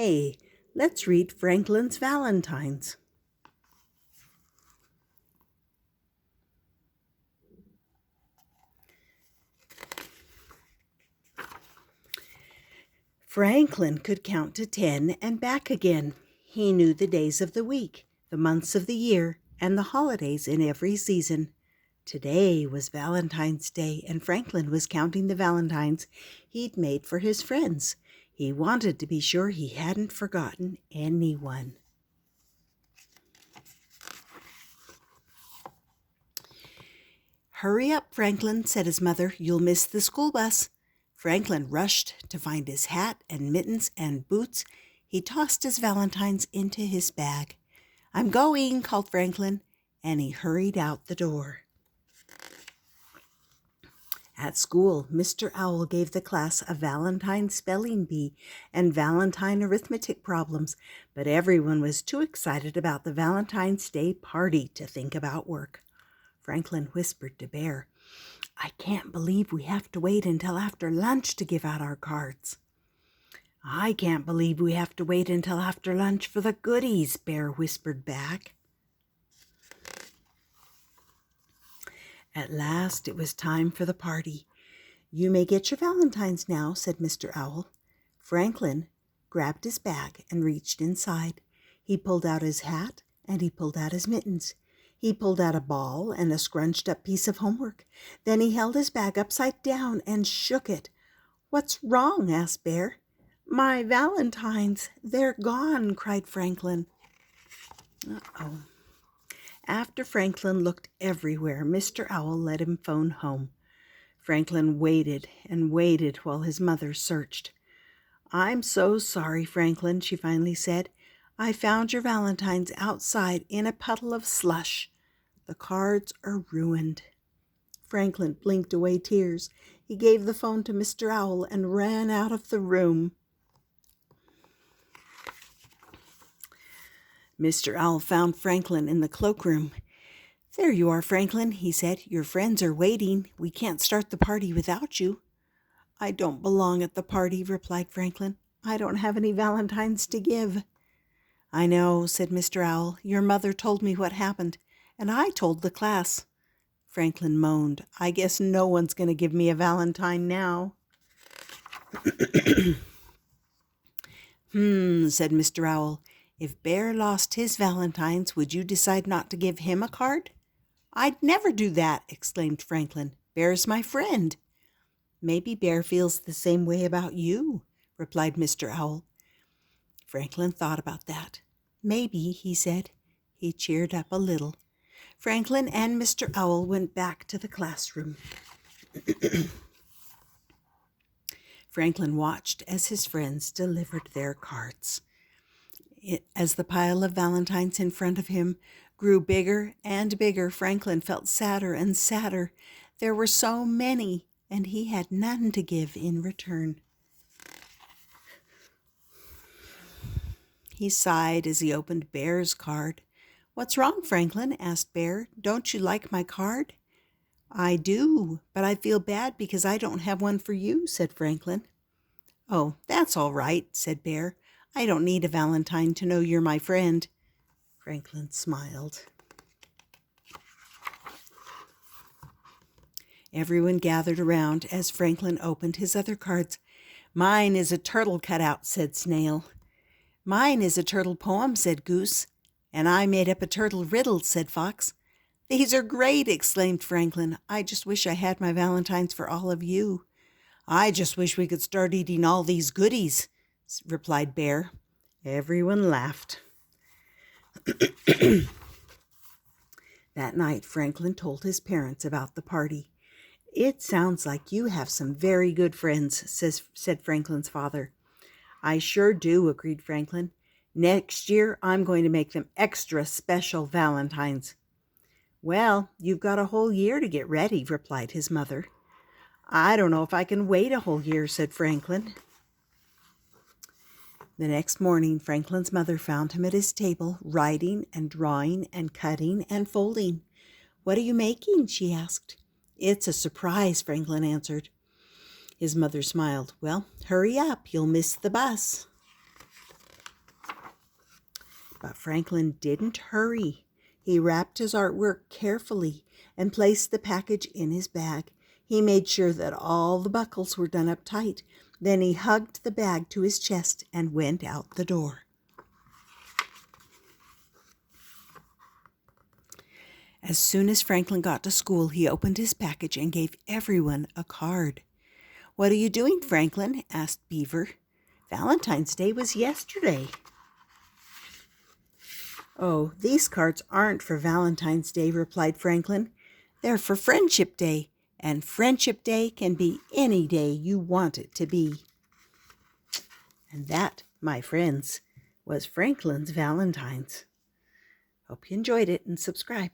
Hey, let's read Franklin's Valentines. Franklin could count to 10 and back again. He knew the days of the week, the months of the year, and the holidays in every season. Today was Valentine's Day, and Franklin was counting the Valentines he'd made for his friends. He wanted to be sure he hadn't forgotten anyone. "Hurry up, Franklin," said his mother. "You'll miss the school bus." Franklin rushed to find his hat and mittens and boots. He tossed his valentines into his bag. "I'm going," called Franklin, and he hurried out the door. At school, Mr. Owl gave the class a Valentine spelling bee and Valentine arithmetic problems, but everyone was too excited about the Valentine's Day party to think about work. Franklin whispered to Bear, "I can't believe we have to wait until after lunch to give out our cards." "I can't believe we have to wait until after lunch for the goodies," Bear whispered back. At last it was time for the party. "You may get your valentines now," said Mr. Owl. Franklin grabbed his bag and reached inside. He pulled out his hat and he pulled out his mittens. He pulled out a ball and a scrunched-up piece of homework. Then he held his bag upside down and shook it. "What's wrong?" asked Bear. "My valentines, they're gone," cried Franklin. Uh-oh. After Franklin looked everywhere, Mr. Owl let him phone home. Franklin waited and waited while his mother searched. "I'm so sorry, Franklin," she finally said. "I found your valentines outside in a puddle of slush. The cards are ruined." Franklin blinked away tears. He gave the phone to Mr. Owl and ran out of the room. Mr. Owl found Franklin in the cloakroom. "There you are, Franklin," he said. "Your friends are waiting. We can't start the party without you." "I don't belong at the party," replied Franklin. "I don't have any valentines to give." "I know," said Mr. Owl. "Your mother told me what happened, and I told the class." Franklin moaned. "I guess no one's going to give me a valentine now." Said Mr. Owl. "If Bear lost his valentines, would you decide not to give him a card?" "I'd never do that," exclaimed Franklin. "Bear's my friend." "Maybe Bear feels the same way about you," replied Mr. Owl. Franklin thought about that. "Maybe," he said. He cheered up a little. Franklin and Mr. Owl went back to the classroom. Franklin watched as his friends delivered their cards. As the pile of valentines in front of him grew bigger and bigger, Franklin felt sadder and sadder. There were so many, and he had none to give in return. He sighed as he opened Bear's card. "What's wrong, Franklin?" asked Bear. "Don't you like my card?" "I do, but I feel bad because I don't have one for you," said Franklin. "Oh, that's all right," said Bear. "I don't need a valentine to know you're my friend." Franklin smiled. Everyone gathered around as Franklin opened his other cards. "Mine is a turtle cutout," said Snail. "Mine is a turtle poem," said Goose. "And I made up a turtle riddle," said Fox. "These are great," exclaimed Franklin. "I just wish I had my valentines for all of you." "I just wish we could start eating all these goodies," replied Bear. Everyone laughed. That night, Franklin told his parents about the party. "It sounds like you have some very good friends," said Franklin's father. "I sure do," agreed Franklin. "Next year, I'm going to make them extra special valentines." "Well, you've got a whole year to get ready," replied his mother. "I don't know if I can wait a whole year," said Franklin. The next morning, Franklin's mother found him at his table, writing and drawing and cutting and folding. "What are you making?" she asked. "It's a surprise," Franklin answered. His mother smiled. "Well, hurry up. You'll miss the bus." But Franklin didn't hurry. He wrapped his artwork carefully and placed the package in his bag. He made sure that all the buckles were done up tight. Then he hugged the bag to his chest and went out the door. As soon as Franklin got to school, he opened his package and gave everyone a card. "What are you doing, Franklin?" asked Beaver. "Valentine's Day was yesterday." "Oh, these cards aren't for Valentine's Day," replied Franklin. "They're for Friendship Day, and Friendship Day can be any day you want it to be." And that, my friends, was Franklin's Valentines. Hope you enjoyed it and subscribe.